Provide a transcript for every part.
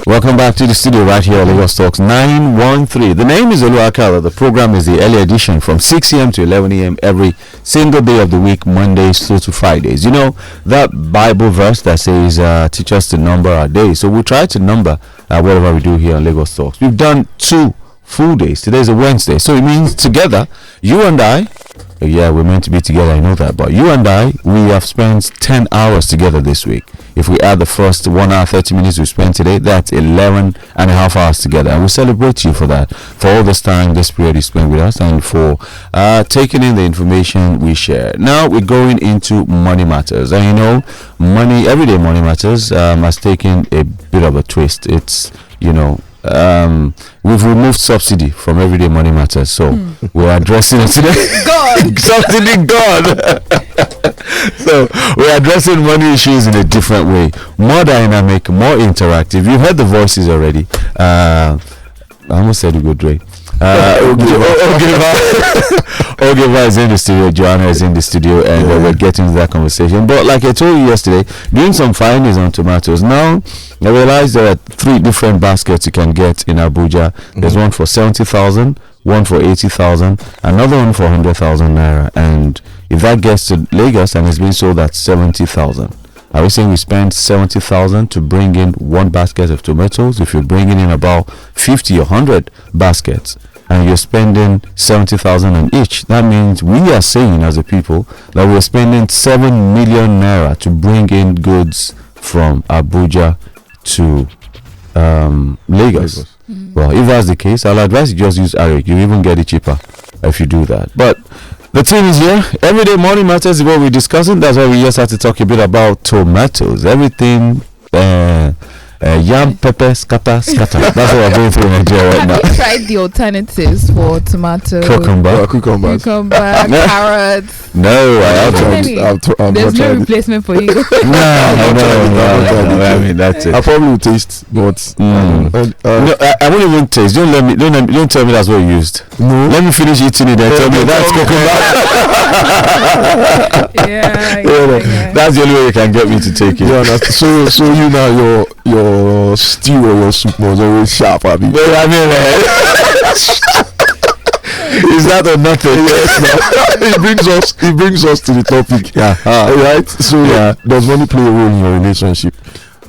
Welcome back to the studio right here on Lagos Talks 913. The name is Oluwakala. The program is the early edition from 6 a.m. to 11 a.m. every single day of the week, Mondays through to Fridays. You know, that Bible verse that says, teach us to number our days. So we try to number whatever we do here on Lagos Talks. We've done 2 full days. Today's a Wednesday. So it means together, you and I, yeah, we're meant to be together, I know that. But you and I, we have spent 10 hours together this week. If we add the first 1 hour, 30 minutes we spent today, that's 11 and a half hours together. And we celebrate you for that, for all this time, this period you spent with us, and for taking in the information we share. Now we're going into money matters. And you know, money, everyday money matters has taken a bit of a twist. It's, you know, we've removed subsidy from everyday money matters, so we're addressing it today. God, subsidy, God. So we're addressing money issues in a different way, more dynamic, more interactive. You've heard the voices already. I almost said a good rate. Ogiva is in the studio, Joanna is in the studio, and we're getting to that conversation. But like I told you yesterday, doing some findings on tomatoes. Now I realized there are 3 different baskets you can get in Abuja. There's one for 70,000, one for 80,000, another one for 100,000 naira. And if that gets to Lagos and it's been sold at 70,000, are we saying we spend 70,000 to bring in 1 basket of tomatoes? If you're bringing in about 50 or 100 baskets and you're spending 70,000 on each, that means we are saying as a people that we're spending 7 million naira to bring in goods from Abuja to Lagos. Well, if that's the case, I'll advise you just use Arik. You even get it cheaper if you do that. But the team is here. Everyday money matters is what we're discussing. That's why we just had to talk a bit about tomatoes. Everything, yam, pepper, scatter. That's what we're going through in Nigeria right now. Have you tried the alternatives for tomatoes? Cucumbers. Carrots. No, I haven't. There's no replacement for you. No. I mean, that's it. I probably will taste, but no, I won't even taste. Don't tell me that's what you used. No. Let me finish eating it and tell me that's cucumber. Yeah. That's the only way you can get me to take it. Yeah, so you now your stew or your soup was always sharp, Abby. Well, I mean, is that or nothing? Yes, it brings us to the topic. Yeah. Right. So does money play a role in your relationship?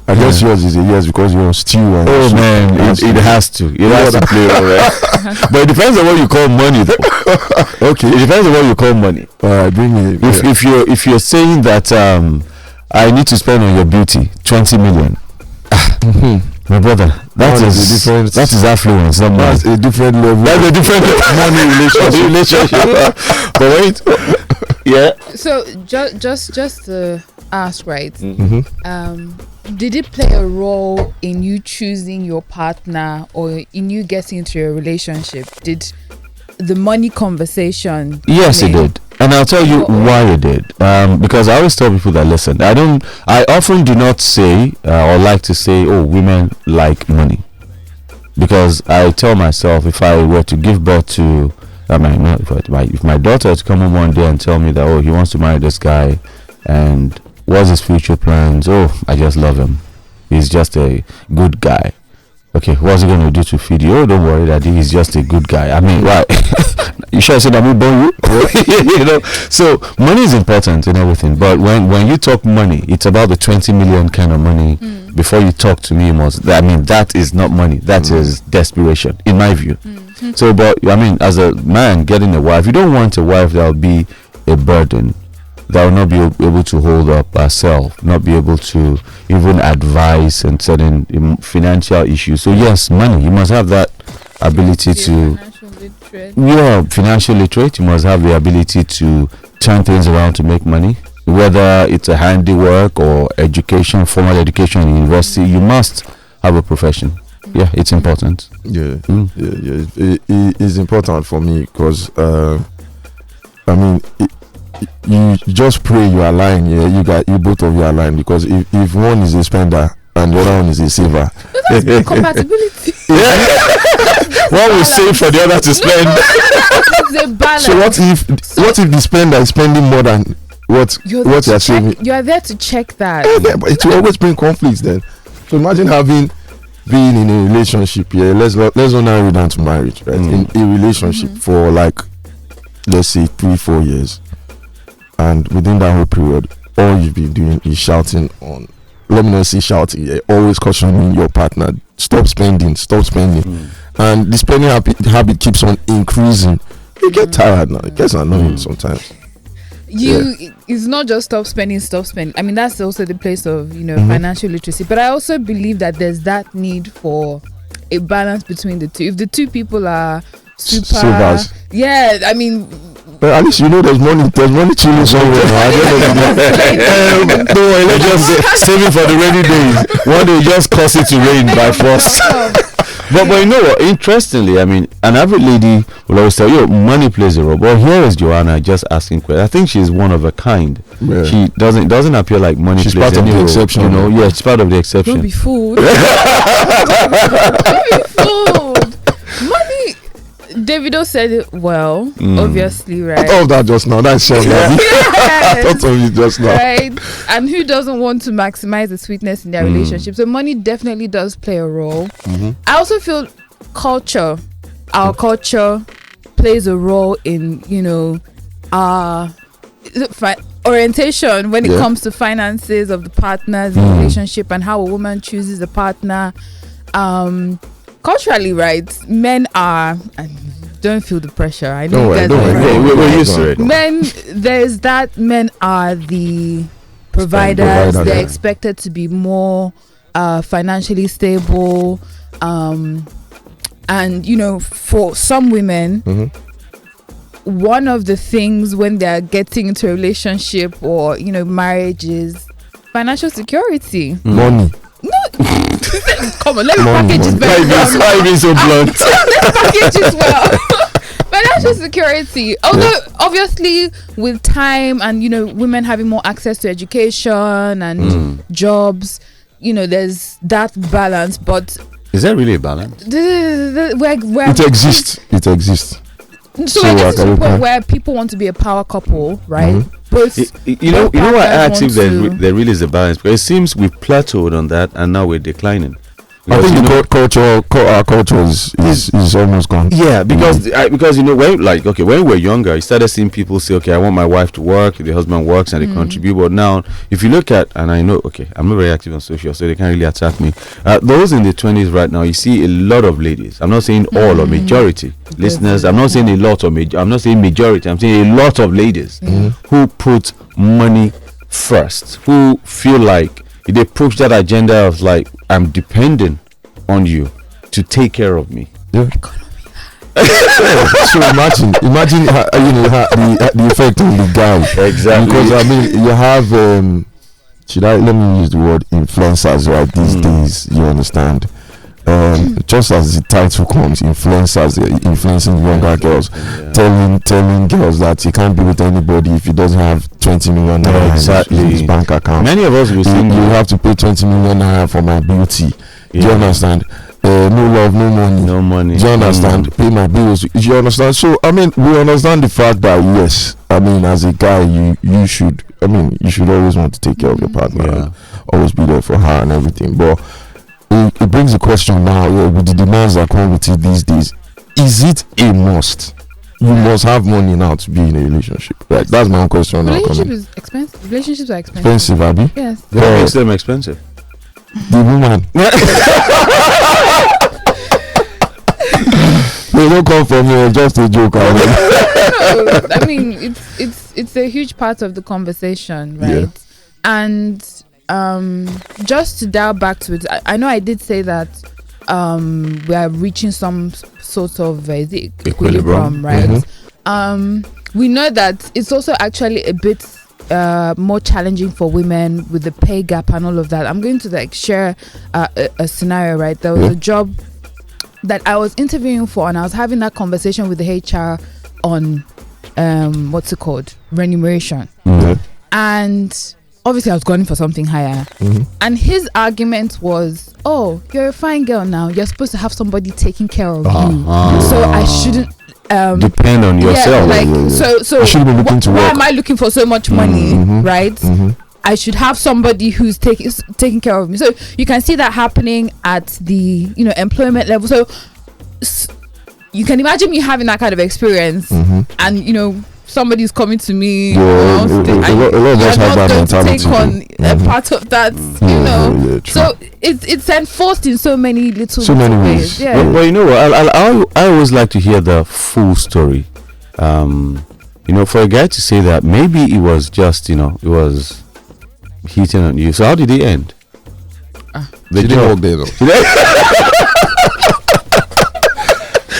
I guess yours is a yes because you're on stew. And oh man, it has to. It has to play a role, right? But it depends on what you call money, though. Okay. It depends on what you call money. Bring it. If you're saying that I need to spend on your beauty 20 million. My brother, that is affluence, not money. That's a different level. That's a different money relationship. But wait, yeah. So just to ask, right? Did it play a role in you choosing your partner or in you getting into your relationship? Did the money conversation? Yes, it did. And I'll tell you why it did. Because I always tell people that listen, I often do not say or like to say, oh, women like money. Because I tell myself, if I were to give birth to, if my daughter had to come home one day and tell me that, oh, he wants to marry this guy, and what's his future plans? Oh, I just love him. He's just a good guy. Okay, what's he going to do to feed you? Oh, don't worry, Daddy, he's just a good guy. I mean, why? You sure I said I'm born you? You know, so money is important in everything. But when you talk money, it's about the 20 million kind of money. Before you talk to me, that is not money. That is desperation, in my view. So, but I mean, as a man getting a wife, you don't want a wife that will be a burden, that will not be able to hold up herself, not be able to even advise on certain financial issues. So yes, money, you must have that ability to financial literate. You must have the ability to turn things around to make money, whether it's a handiwork or education, formal education in university. You must have a profession. Yeah, it's important. It is important for me because you just pray you are lying. You both of you are lying, because if one is a spender and the other one is a saver, compatibility. One will save for the other to spend. So what if the spender is spending more than what you're saving? You are there to check that. But it will always bring conflicts then. So imagine having being in a relationship, let's not narrow it down to marriage, right? In a relationship for like, let's say 3-4 years, and within that whole period, all you've been doing is shouting on, let me not say shouting, always cautioning your partner, stop spending, and the spending habit keeps on increasing. You get tired now, it gets annoying sometimes. It's not just stop spending. I mean, that's also the place of financial literacy, but I also believe that there's that need for a balance between the two. If the two people are super Savers. I mean, at least there's money chilling somewhere now. No, just saving for the rainy days. One day just cause it to rain by force. But you know what? Interestingly, I mean, an average lady will always tell you money plays a role. But here is Joanna just asking questions. I think she's one of a kind. Yeah. She doesn't appear like money. She's plays part of the role, exception. she's part of the exception. Don't be fooled. Don't be fooled. Money. Davido said it well, obviously, right? I thought of that just now. That's so lovely. I thought of it just now. Right? And who doesn't want to maximize the sweetness in their relationship? So money definitely does play a role. I also feel our culture plays a role in, our orientation when it comes to finances of the partners in the relationship and how a woman chooses a partner. Culturally, right, men are, don't feel the pressure. I know you guys are we're used to it. Men are the providers. They're expected to be more financially stable. And, for some women, one of the things when they're getting into a relationship or, marriage is financial security. Money. No, come on, let me package it very well. Why are you so blunt? Let's package it well. Financial security. Although, obviously, with time and, women having more access to education and jobs, there's that balance. But is there really a balance? It exists. So we're getting to the point where people want to be a power couple, right? Both. You know why I asked if there really is a balance, because it seems we've plateaued on that and now we're declining. I think our culture is almost gone. Yeah, because when we're younger, you started seeing people say, okay, I want my wife to work, the husband works and they contribute. But now, if you look at, and I know, okay, I'm not very active on social, so they can't really attack me. Those in the 20s right now, you see a lot of ladies. I'm not saying all or majority listeners. I'm not saying a lot or I'm not saying majority. I'm saying a lot of ladies who put money first, who feel like they push that agenda of like, I'm depending on you to take care of me. Yeah. So imagine the effect on the guy. Exactly. Because I mean, you have let me use the word influencers right these days. You understand? Just as the title comes, influencers influencing younger girls, telling girls that you can't be with anybody if he doesn't have 20 million naira in his bank account. Many of us will say you have to pay 20 million naira for my beauty. Do you understand? No love, no money. Do you understand? Pay my bills. Do you understand? So I mean, we understand the fact that yes, I mean, as a guy, you should always want to take care of your partner, and always be there for her and everything. But it brings a question now, with the demands that come with it these days, is it a must? You must have money now to be in a relationship, right? That's my own question. Relationship is expensive. Relationships are expensive. Expensive, Abby? Yes. What makes them expensive? The woman. They don't come from me, just a joke. No, I mean, it's a huge part of the conversation, right? Yeah. And just to dial back to it, I know I did say that we are reaching some sort of equilibrium, right? We know that it's also actually a bit more challenging for women with the pay gap and all of that. I'm going to share a scenario, right? There was a job that I was interviewing for, and I was having that conversation with the HR on remuneration. And obviously I was going for something higher. And his argument was, oh, you're a fine girl now, you're supposed to have somebody taking care of you, so I shouldn't depend on yourself. So you should be looking to why work. am I looking for so much money, right? I should have somebody who's taking care of me. So you can see that happening at the employment level. So you can imagine me having that kind of experience, and somebody's coming to me. A lot of us have that mentality. Take on a part of that, so it's enforced in so many ways. Yeah. Well, you know what? I always like to hear the full story. For a guy to say that maybe it was just it was hitting on you. So how did it end? They didn't all day though.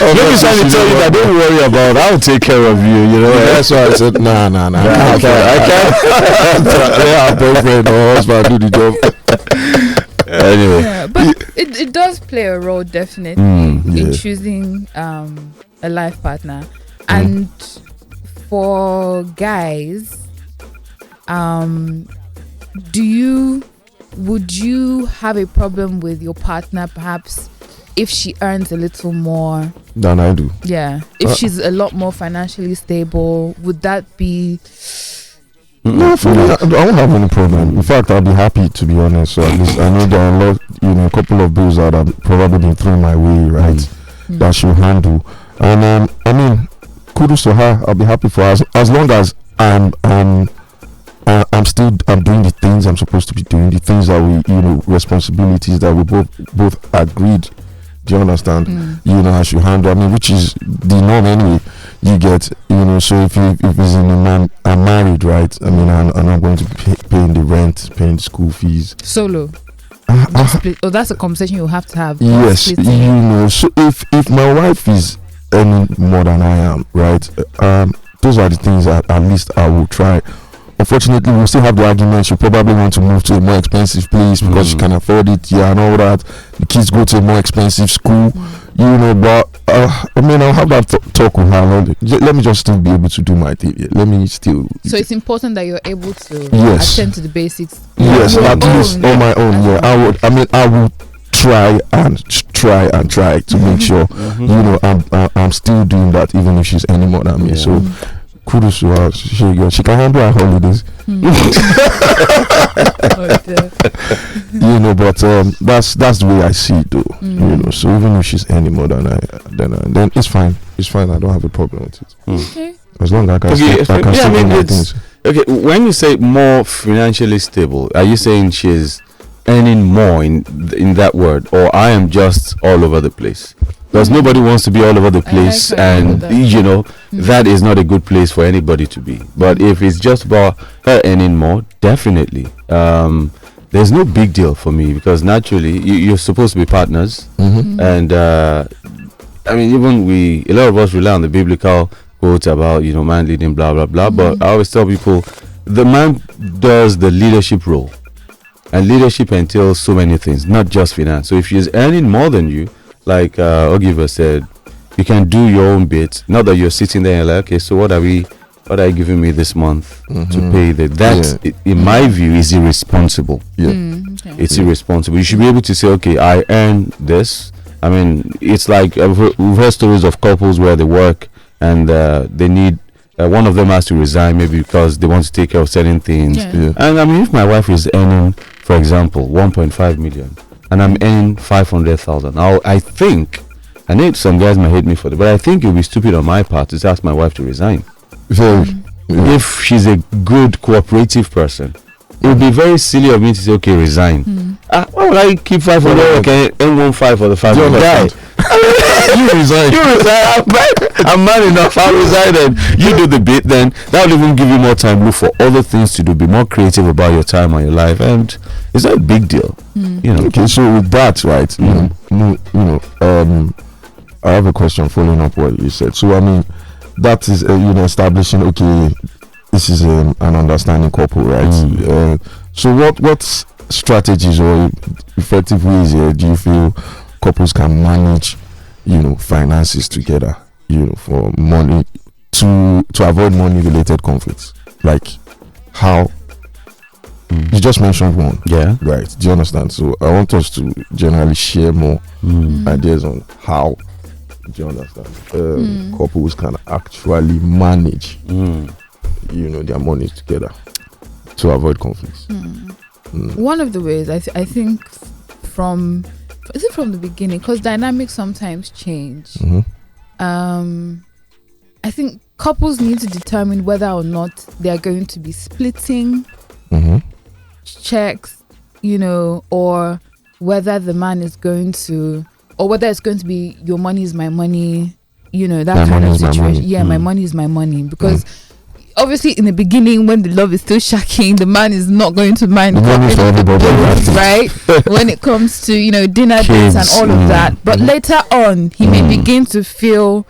Maybe trying to tell you that don't worry about it, I'll take care of you, That's why I said, nah. I can't. Yeah, boyfriend or husband do the job. Anyway. Yeah, but it does play a role, definitely, in choosing a life partner. And for guys, would you have a problem with your partner perhaps if she earns a little more than I do? Yeah. If she's a lot more financially stable, would that be... No, for me, I won't have any problem. In fact, I'll be happy, to be honest. So at least I know there are a couple of bills that have probably been thrown my way, right? That she'll handle. And kudos to her. I'll be happy for her as long as I'm doing the things I'm supposed to be doing, the things that we responsibilities that we both agreed. Do you understand? I should handle. Which is the norm anyway. You get, so if it's in a man, I'm married, right? And I'm going to be paying the rent, paying the school fees. Solo. That's a conversation you have to have. Yes, so if my wife is earning more than I am, right? Those are the things that at least I will try. Unfortunately, we'll still have the argument. You probably want to move to a more expensive place because you can afford it, and all that. The kids go to a more expensive school, but I'll have that talk with her. Let me just still be able to do my thing. Let me still. So it's important that you're able to attend to the basics. Yes, at least on my own. Yeah, I would try to make sure I'm still doing that even if she's any more than me. So kudos to her. She can handle her holidays. But that's the way I see it though. So even if she's any more than I, then it's fine. It's fine. I don't have a problem with it. Okay. As long as I can still do my things. Okay, when you say more financially stable, are you saying she's earning more in that word, or I am just all over the place? Because nobody wants to be all over the place, and that is not a good place for anybody to be. But if it's just about her earning more, definitely there's no big deal for me, because naturally you're supposed to be partners. And even a lot of us rely on the biblical quote about man leading blah blah blah, but I always tell people the man does the leadership role, and leadership entails so many things, not just finance. So if she's earning more than you, like Ogiva said, you can do your own bit. Not that you're sitting there and like, okay, so what are you giving me this month to pay that? In my view, is irresponsible. It's irresponsible. You should be able to say, okay, I earn this. It's like we've heard stories of couples where they work and they need one of them has to resign, maybe because they want to take care of certain things. And if my wife is earning, for example, 1.5 million and I'm earning 500,000, now I think, I know some guys might hate me for it, but I think it would be stupid on my part to ask my wife to resign. If she's a good cooperative person, it would be very silly of me to say, okay, resign. Why would I keep 500? Okay, N15 for the 500 guy. You resign. I'm man enough. I'll resign and you do the bit. Then that will even give you more time. Look for other things to do. Be more creative about your time and your life, and it's not a big deal. Okay, so with that, right? I have a question following up what you said. So that is establishing. Okay, this is an understanding couple, right? So what strategies or effective ways do you feel couples can manage finances together, for money, to avoid money related conflicts? Like how you just mentioned one, right? Do you understand? So I want us to generally share more ideas on how, do you understand, couples can actually manage their money together. to avoid conflicts. One of the ways I think from the beginning, because dynamics sometimes change. I think couples need to determine whether or not they are going to be splitting checks, or whether the man is going to, or whether it's going to be your money is my money, that my kind of money is my situation. money. Yeah, my money is my money, because obviously in the beginning when the love is still shacking, the man is not going to mind The money for everybody, right? When it comes to dinner dates and all of that, but later on he may begin to feel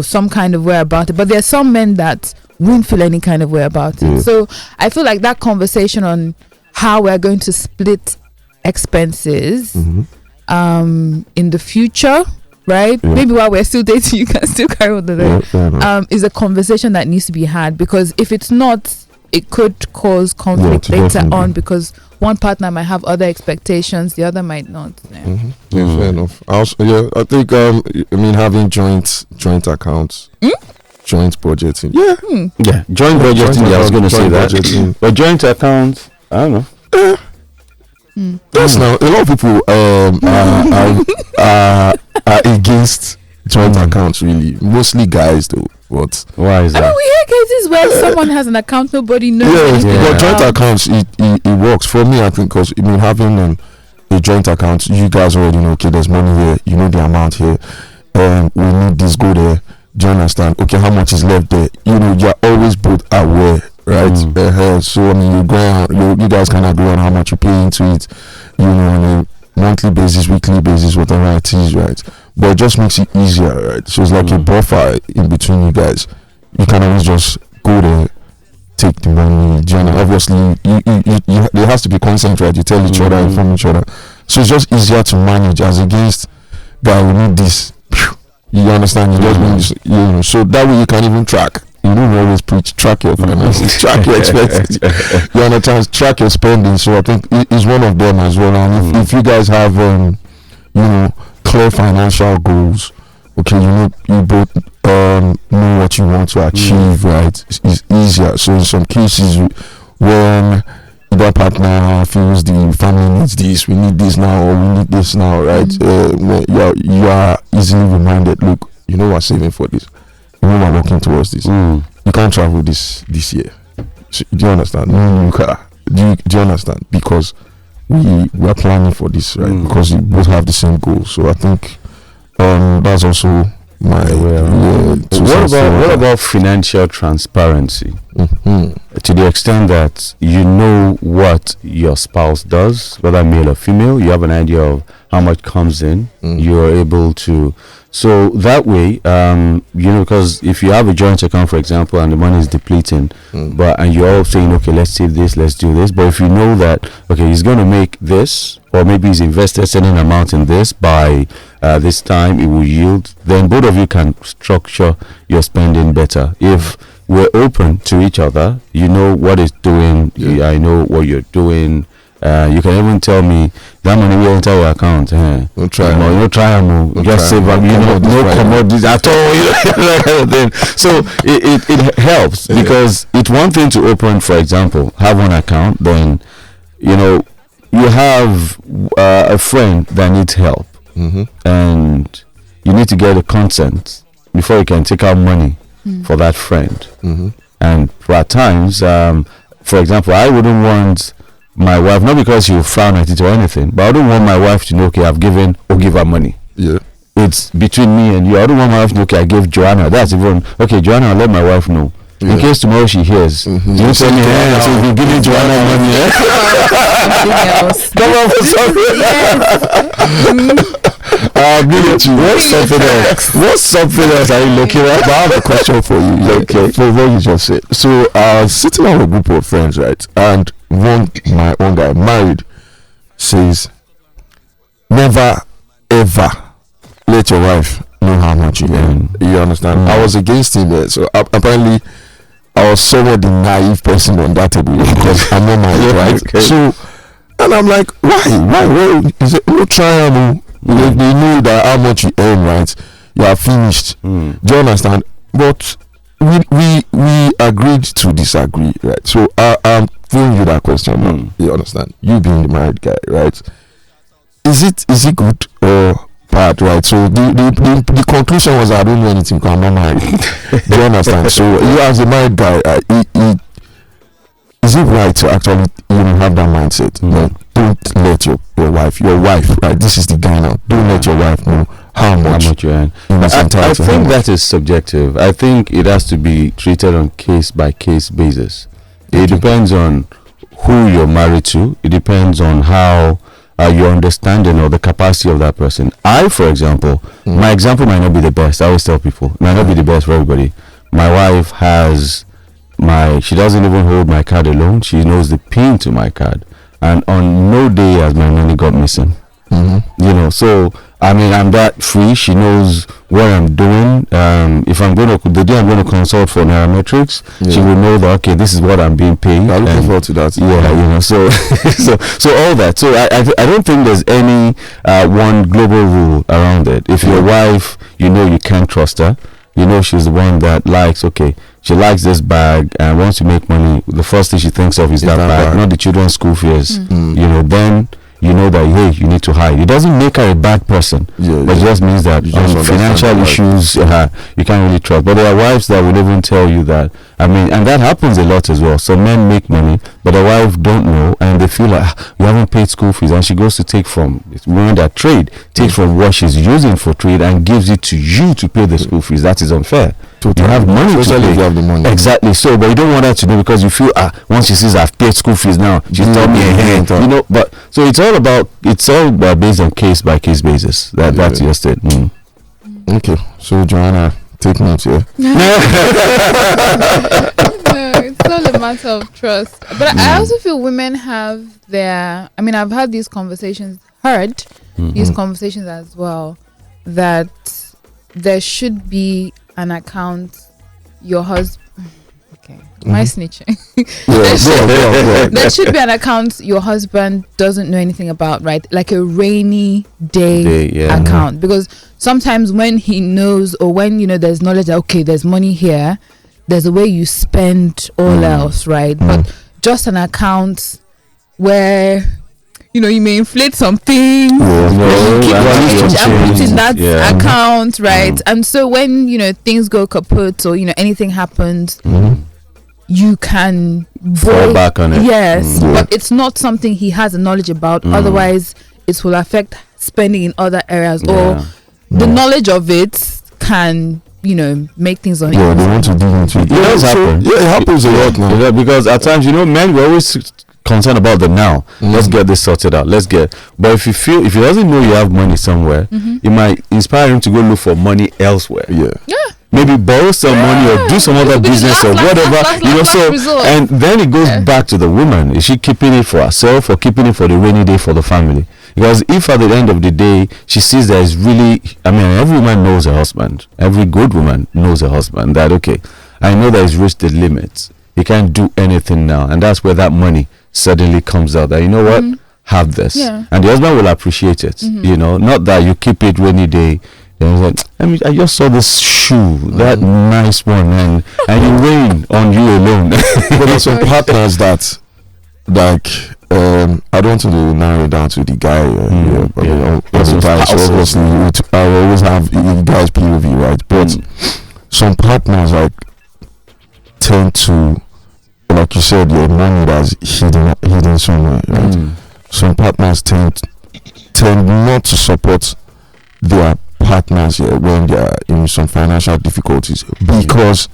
some kind of way about it. But there are some men that won't feel any kind of way about it. So I feel like that conversation on how we're going to split expenses in the future, right? Maybe while we're still dating, you can still carry on the day. Is a conversation that needs to be had, because if it's not, it could cause conflict later on, because one partner might have other expectations, the other might not. Fair enough. I think having joint accounts, joint budgeting. Joint budgeting. I was going to say that, budgeting. but joint accounts, I don't know. Yes, now a lot of people are against joint accounts. Really, mostly guys though. But why is that? I mean, we hear cases where someone has an account nobody knows. But joint accounts, it works for me. I think because having a joint account, you guys already know. Okay, there's money here. You know the amount here. We need this. Go there. Do you understand? Okay, how much is left there? You're always both aware, right? So you guys can agree on how much you pay into it. On a monthly basis, weekly basis, whatever it is, right? But it just makes it easier, right? So it's like a buffer in between you guys. You can always just go there, take the money. Obviously, there has to be consent, right? You tell each other, inform each other. So it's just easier to manage as against, guy, we need this. You understand? You just need, so that way you can even track. You don't always preach, track your finances, track your expenses. You understand? Track your spending. So I think it's one of them as well. And if you guys have, clear financial goals, okay, you both know what you want to achieve, right? It's easier. So in some cases, when the partner feels the family needs this, we need this now, or we need this now, right? You are easily reminded, look, we're saving for this. We're working towards this. You can't travel this year. So, do you understand? No car. Do you understand? Because we are planning for this, right? Because we both have the same goals. So I think that's also my what about financial transparency? To the extent that you know what your spouse does, whether male or female, you have an idea of how much comes in. You are able to, so that way, because if you have a joint account, for example, and the money is depleting, and you're all saying, okay, let's save this, let's do this, but if you know that, okay, he's going to make this, or maybe he's invested a certain amount in this, by this time it will yield, then both of you can structure your spending better. If we're open to each other, you know what it's doing, I know what you're doing. You can even tell me that money will enter your account. Don't try. Just save up. No commodities at all. So it helps because it's one thing to open, for example, have one account. Then you have a friend that needs help, and you need to get a consent before you can take out money for that friend. And at times, for example, I wouldn't want my wife, not because she will frown at it or anything, but I don't want my wife to know, okay, I've given or give her money. It's between me and you. I don't want my wife to know, okay, I gave Joanna. That's even, okay, Joanna, I'll let my wife know. In case tomorrow she hears, you tell me, so if you give Joanna money, What's something else are you looking at? I have a question for you. Okay, for what you just said. So sitting on a group of friends, right? And my own guy married says, never ever let your wife know how much you earn. You understand? I was against him there. So apparently I was somewhat the naive person on that table because I'm not married, right? Okay. So, and I'm like, why? He said, no trial. They know that how much you earn, right? You are finished. Do you understand? But we agreed to disagree, right? So throwing you that question now. You understand? You being the married guy, right? Is it good or bad, right? So the conclusion was, I don't know anything because I'm not married. Do you understand? So you as a married guy, is it right to actually have that mindset? Don't let your wife, right? This is the guy now. Don't let your wife know how much you earn. I think that is subjective. I think it has to be treated on case by case basis. It depends on who you're married to. It depends on how your understanding or the capacity of that person. I, for example, my example might not be the best. I always tell people, it might not be the best for everybody. My wife has she doesn't even hold my card alone. She knows the pin to my card, and on no day has my money got missing. So I mean, I'm that free. She knows what I'm doing. If I'm going to, the day I'm going to consult for nairametrics, she will know that, okay, this is what I'm being paid. I'm looking forward to that. Yeah, so so all that. So I don't think there's any one global rule around it. If your wife, you can't trust her. She's the one that likes, she likes this bag and wants to make money. The first thing she thinks of is that bag, not the children's school fees. Then you know that, hey, you need to hide. It doesn't make her a bad person, but it just means that on financial issues, you can't really trust. But there are wives that will even tell you that, and that happens a lot as well. Some men make money, but the wife don't know, and they feel like, you haven't paid school fees, and she goes to take from women that trade, takes from what she's using for trade and gives it to you to pay the school fees. That is unfair. You have money to pay. You have the money. Exactly. So, but you don't want her to know, because you feel, once she sees I've paid school fees now, she's told me ahead. But so it's all based on case by case basis. That's just it. Okay. So Joanna, take notes here. No, it's all a matter of trust. But I also feel women have I've had these conversations, these conversations as well, that there should be an account your husband. Okay, my snitching. There should be an account your husband doesn't know anything about, right? Like a rainy day account. Because sometimes when he knows, or when there's knowledge that, okay, there's money here, there's a way you spend all else, right? But just an account where you may inflate something, keep and put in that account, right? And so when things go kaput, or anything happens, you can fall back on it. Yes, but it's not something he has a knowledge about. Otherwise, it will affect spending in other areas, or the knowledge of it can make things on. They want to do into it. It happens a lot now. Because at times, men were always concerned about the now. Let's get this sorted out. But if he doesn't know you have money somewhere, it might inspire him to go look for money elsewhere. Maybe borrow some money or do some other business or whatever. And then it goes back to the woman. Is she keeping it for herself or keeping it for the rainy day for the family? Because if at the end of the day she sees that it's really, every woman knows her husband. Every good woman knows her husband. That, okay, I know that he's reached the limits. He can't do anything now. And that's where that money suddenly comes out. That, what? Have this. And the husband will appreciate it. Not that you keep it rainy day. I just saw this shoe, that nice one, and it rained on you alone. But there's some partners that, like, I don't want to narrow it down to the guy so obviously I always have the guy's POV, right? But some partners tend to, like you said, your money that's hidden somewhere, right? Some partners tend not to support their partners when they are in some financial difficulties, because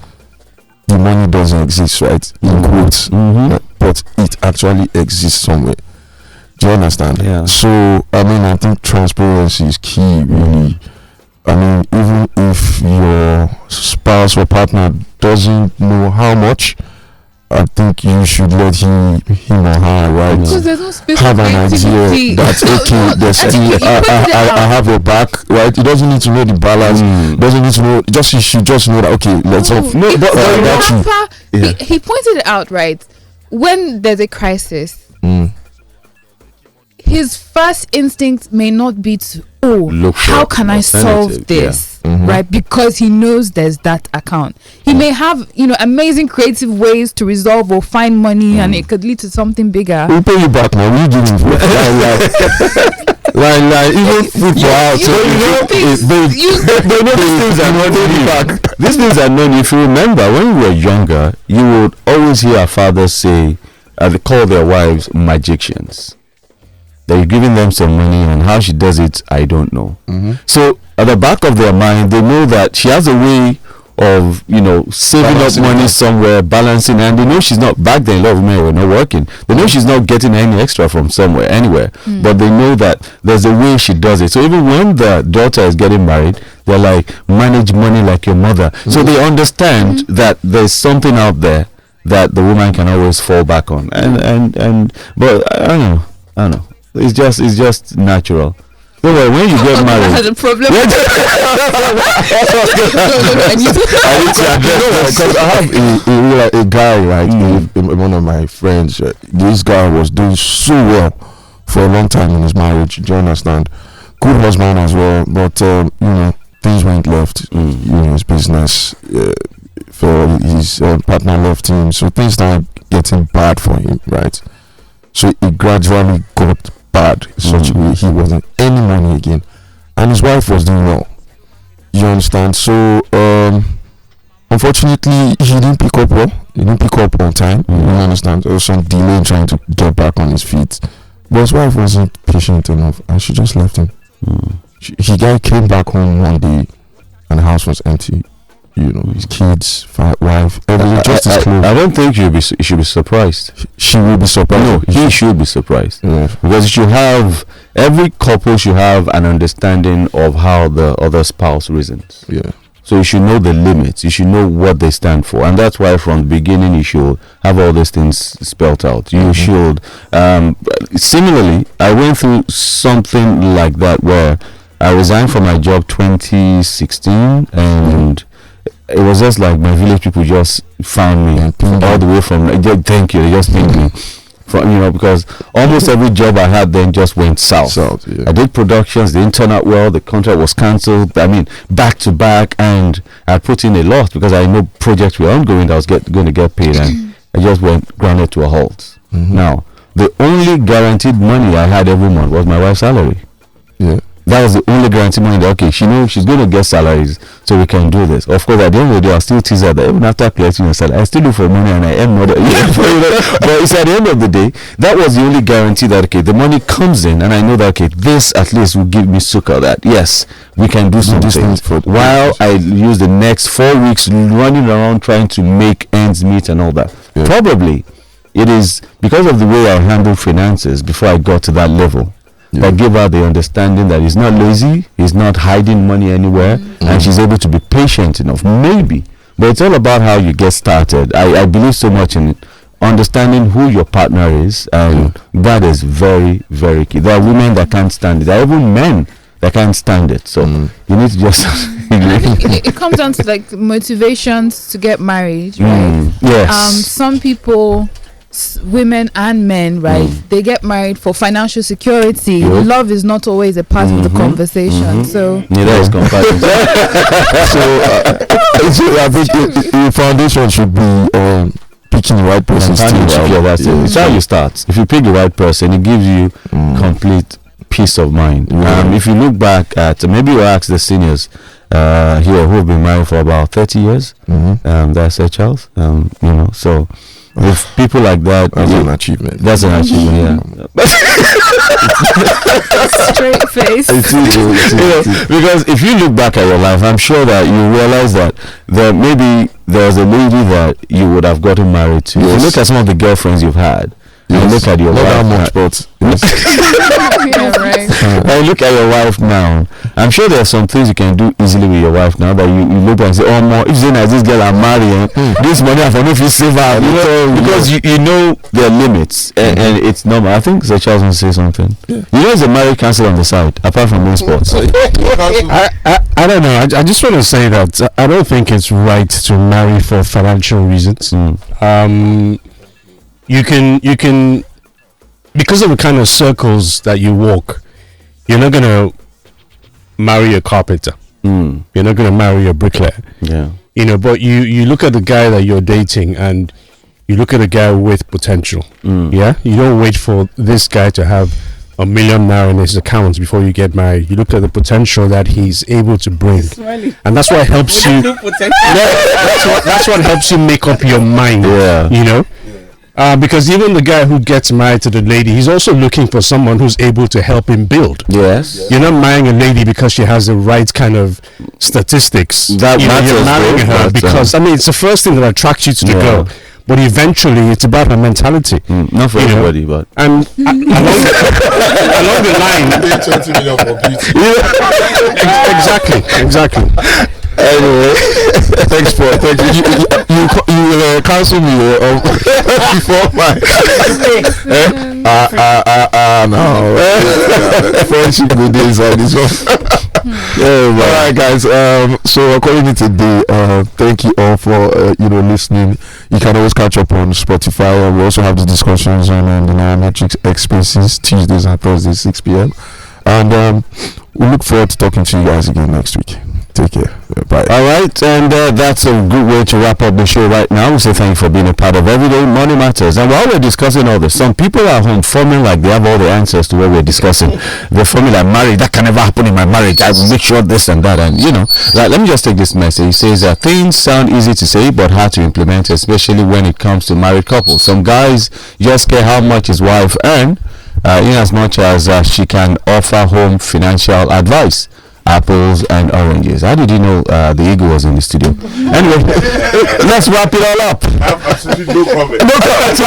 the money doesn't exist, right? In quotes, but it actually exists somewhere. Do you understand? So I think transparency is key, really. Even if your spouse or partner doesn't know how much, I think you should let him or her, right, because there's no space have an idea that, okay, there's still I have your back, right? He doesn't need to know the balance. Doesn't need to know. He should just know that, okay, let's off. No, but he pointed it out, right? When there's a crisis, his first instinct may not be to, look, how can I solve this? right? Because he knows there's that account. He may have, amazing creative ways to resolve or find money, and it could lead to something bigger. We'll pay you back now. We give him even food for out. These things are known. If you remember, when we were younger, you would always hear our fathers say, they call their wives magicians. They're giving them some money, and how she does it, I don't know. So at the back of their mind, they know that she has a way of saving balancing up money somewhere, balancing, and they know she's not, back then a lot of women were not working, they know she's not getting any extra from somewhere, anywhere, but they know that there's a way she does it. So even when the daughter is getting married, they're like, manage money like your mother. So they understand that there's something out there that the woman can always fall back on, and but I don't know, it's just natural. Don't worry, when you get married, I had a problem. I have a guy, right? One of my friends. This guy was doing so well for a long time in his marriage. Do you understand? Good husband as well, but things went left. His business, for his partner left him, so things started getting bad for him, right? So it gradually got bad in such a way he wasn't any money again, and his wife was doing well. You understand? So unfortunately he didn't pick up well. He didn't pick up on time. You understand? There was some delay in trying to get back on his feet, but his wife wasn't patient enough, and she just left him. He came back home one day and the house was empty. His kids, wife, everything just as close. I don't think she should be surprised. She will be surprised. No, he should be surprised. Yeah. Because every couple should have an understanding of how the other spouse reasons. Yeah. So you should know the limits. You should know what they stand for, and that's why from the beginning you should have all these things spelled out. You should. Similarly, I went through something like that where I resigned from my job 2016, and it was just like my village people just found me all the way from. Thank you. They just pinged me. Because almost every job I had then just went south. Yeah. I did productions, they didn't turn out well, the contract was cancelled, back to back, and I put in a lot because I know projects were ongoing that I was going to get paid, and I just went grounded to a halt. Now, the only guaranteed money I had every month was my wife's salary. Yeah. That was the only guarantee money that, okay, she knows she's going to get salaries, so we can do this. Of course, at the end of the day, I still tease her that even after collecting your salary, I still look for money and I earn more. But it's at the end of the day, that was the only guarantee that, okay, the money comes in and I know that, okay, this at least will give me succor that, yes, we can do something. While I use the next 4 weeks running around trying to make ends meet and all that. Yeah. Probably, it is because of the way I handle finances before I got to that level. That give her the understanding that he's not lazy, he's not hiding money anywhere, and she's able to be patient enough, maybe. But it's all about how you get started. I believe so much in understanding who your partner is, and that is very, very key. There are women that can't stand it. There are even men that can't stand it. So you need to just... it comes down to like motivations to get married, right? Yes. Some people... women and men, right? They get married for financial security. Love is not always a part of the conversation. So neither is compatible. So I think the foundation should be picking the right person. It's how you start. If you pick the right person, it gives you complete peace of mind. If you look back at, maybe you ask the seniors here who have been married for about 30 years, that's their Charles, so with people like that, that's an achievement. That's an achievement, Straight face. Because if you look back at your life, I'm sure that you realize that maybe there's a lady that you would have gotten married to. If you look at some of the girlfriends you've had, and look at your wife. Not that much, but right. Look at your wife now. I'm sure there are some things you can do easily with your wife now that you look and say, oh, more if this girl I'm marrying, this money I don't know if you save her, because you know their limits, and it's normal. I think Sir Charles wants to say something. There's a marriage council on the side, apart from main sports. I don't know. I just want to say that I don't think it's right to marry for financial reasons. You can because of the kind of circles that you walk, you're not gonna marry a carpenter. You're not going to marry a bricklayer. Yeah. But you look at the guy that you're dating and you look at a guy with potential. Yeah. You don't wait for this guy to have $1 million in his account before you get married. You look at the potential that he's able to bring, and that's what helps you. That's what helps you make up your mind. Yeah. Because even the guy who gets married to the lady, he's also looking for someone who's able to help him build. Yes. You're not marrying a lady because she has the right kind of statistics. That matters. You're marrying her because it's the first thing that attracts you to the girl. But eventually, it's about her mentality. Not for everybody, but and along the line, 20 million for beauty. Exactly. Anyway, thanks for you will cancel me before my no friendship good days on this one. Alright guys, so according to today, thank you all for listening. You can always catch up on Spotify, and we also have the discussions on the Nairametrics X Spaces Tuesdays and Thursdays 6 p.m. and we look forward to talking to you guys again next week. Take care. Bye. All right, and that's a good way to wrap up the show right now. We say thank you for being a part of Everyday Money Matters. And while we're discussing all this, some people are home forming like they have all the answers to what we're discussing. They're forming like, marriage, that can never happen in my marriage. I will make sure this and that. And like, let me just take this message. It says things sound easy to say but hard to implement, especially when it comes to married couples. Some guys just care how much his wife earns, in as much as she can offer home financial advice. Apples and oranges. How did you know the eagle was in the studio? Anyway, let's wrap it all up. I have absolutely no comment. No comment.